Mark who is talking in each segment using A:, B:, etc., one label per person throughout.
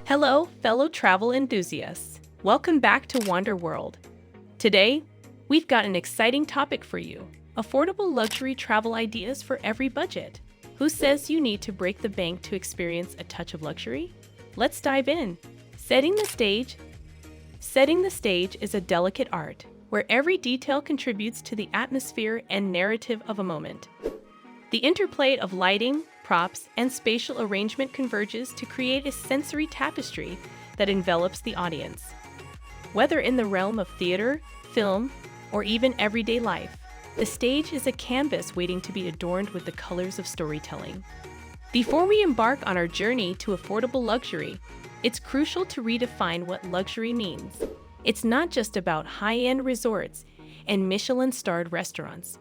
A: Hello, fellow travel enthusiasts. Welcome back to Wander World. Today, we've got an exciting topic for you. Affordable luxury travel ideas for every budget. Who says you need to break the bank to experience a touch of luxury? Let's dive in. Setting the stage. Setting the stage is a delicate art, where every detail contributes to the atmosphere and narrative of a moment. The interplay of lighting, props, and spatial arrangement converges to create a sensory tapestry that envelops the audience. Whether in the realm of theater, film, or even everyday life, the stage is a canvas waiting to be adorned with the colors of storytelling. Before we embark on our journey to affordable luxury, it's crucial to redefine what luxury means. It's not just about high-end resorts and Michelin-starred restaurants.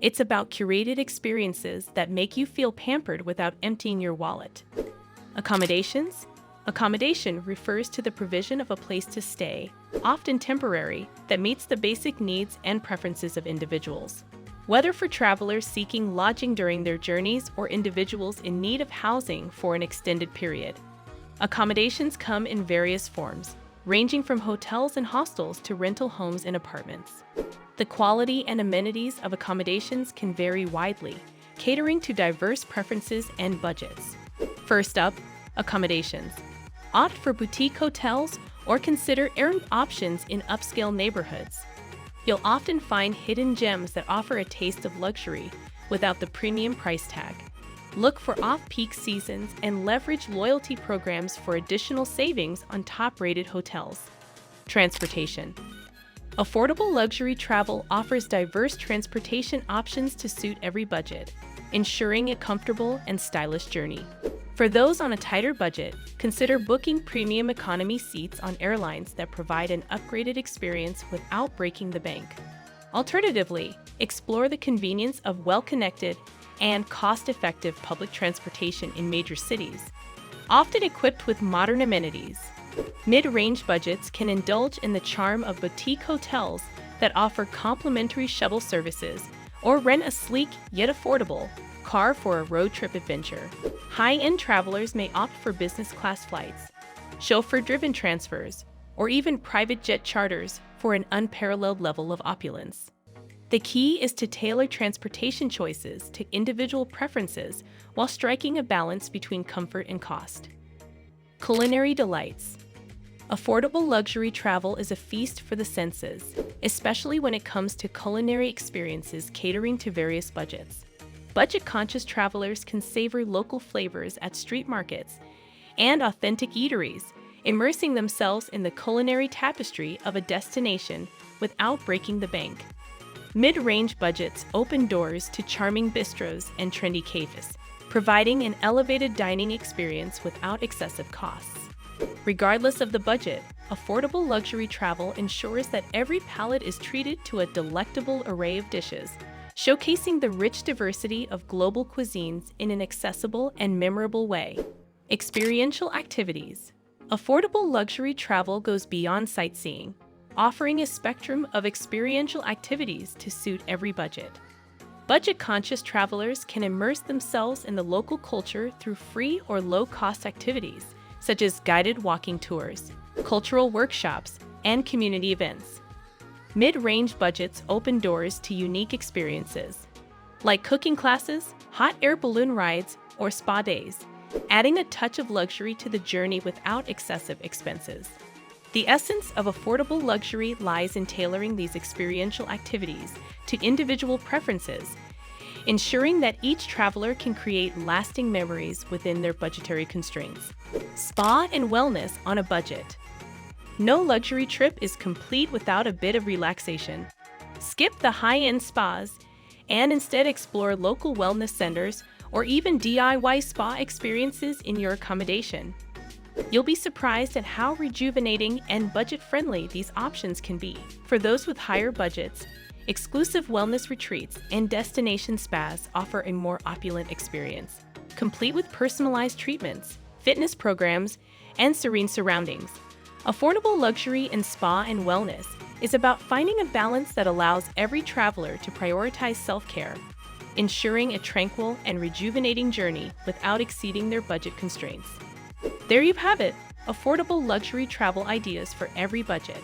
A: It's about curated experiences that make you feel pampered without emptying your wallet. Accommodations? Accommodation refers to the provision of a place to stay, often temporary, that meets the basic needs and preferences of individuals. Whether for travelers seeking lodging during their journeys or individuals in need of housing for an extended period. Accommodations come in various forms, ranging from hotels and hostels to rental homes and apartments. The quality and amenities of accommodations can vary widely, catering to diverse preferences and budgets. First up, accommodations. Opt for boutique hotels or consider errand options in upscale neighborhoods. You'll often find hidden gems that offer a taste of luxury without the premium price tag. Look for off-peak seasons and leverage loyalty programs for additional savings on top-rated hotels. Transportation. Affordable luxury travel offers diverse transportation options to suit every budget, ensuring a comfortable and stylish journey. For those on a tighter budget, consider booking premium economy seats on airlines that provide an upgraded experience without breaking the bank. Alternatively, explore the convenience of well-connected and cost-effective public transportation in major cities, often equipped with modern amenities. Mid-range budgets can indulge in the charm of boutique hotels that offer complimentary shuttle services or rent a sleek yet affordable car for a road trip adventure. High-end travelers may opt for business class flights, chauffeur-driven transfers, or even private jet charters for an unparalleled level of opulence. The key is to tailor transportation choices to individual preferences while striking a balance between comfort and cost. Culinary delights. Affordable luxury travel is a feast for the senses, especially when it comes to culinary experiences catering to various budgets. Budget-conscious travelers can savor local flavors at street markets and authentic eateries, immersing themselves in the culinary tapestry of a destination without breaking the bank. Mid-range budgets open doors to charming bistros and trendy cafes, providing an elevated dining experience without excessive costs. Regardless of the budget, affordable luxury travel ensures that every palate is treated to a delectable array of dishes, showcasing the rich diversity of global cuisines in an accessible and memorable way. Experiential activities. Affordable luxury travel goes beyond sightseeing, offering a spectrum of experiential activities to suit every budget. Budget-conscious travelers can immerse themselves in the local culture through free or low-cost activities, such as guided walking tours, cultural workshops, and community events. Mid-range budgets open doors to unique experiences, like cooking classes, hot air balloon rides, or spa days, adding a touch of luxury to the journey without excessive expenses. The essence of affordable luxury lies in tailoring these experiential activities to individual preferences, ensuring that each traveler can create lasting memories within their budgetary constraints. Spa and wellness on a budget. No luxury trip is complete without a bit of relaxation. Skip the high-end spas and instead explore local wellness centers or even DIY spa experiences in your accommodation. You'll be surprised at how rejuvenating and budget-friendly these options can be. For those with higher budgets, exclusive wellness retreats and destination spas offer a more opulent experience, complete with personalized treatments, fitness programs, and serene surroundings. Affordable luxury in spa and wellness is about finding a balance that allows every traveler to prioritize self-care, ensuring a tranquil and rejuvenating journey without exceeding their budget constraints. There you have it, affordable luxury travel ideas for every budget.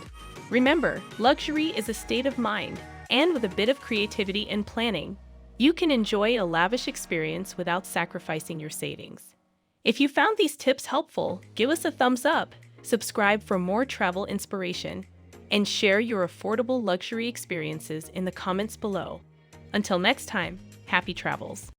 A: Remember, luxury is a state of mind, and with a bit of creativity and planning, you can enjoy a lavish experience without sacrificing your savings. If you found these tips helpful, give us a thumbs up, subscribe for more travel inspiration, and share your affordable luxury experiences in the comments below. Until next time, happy travels!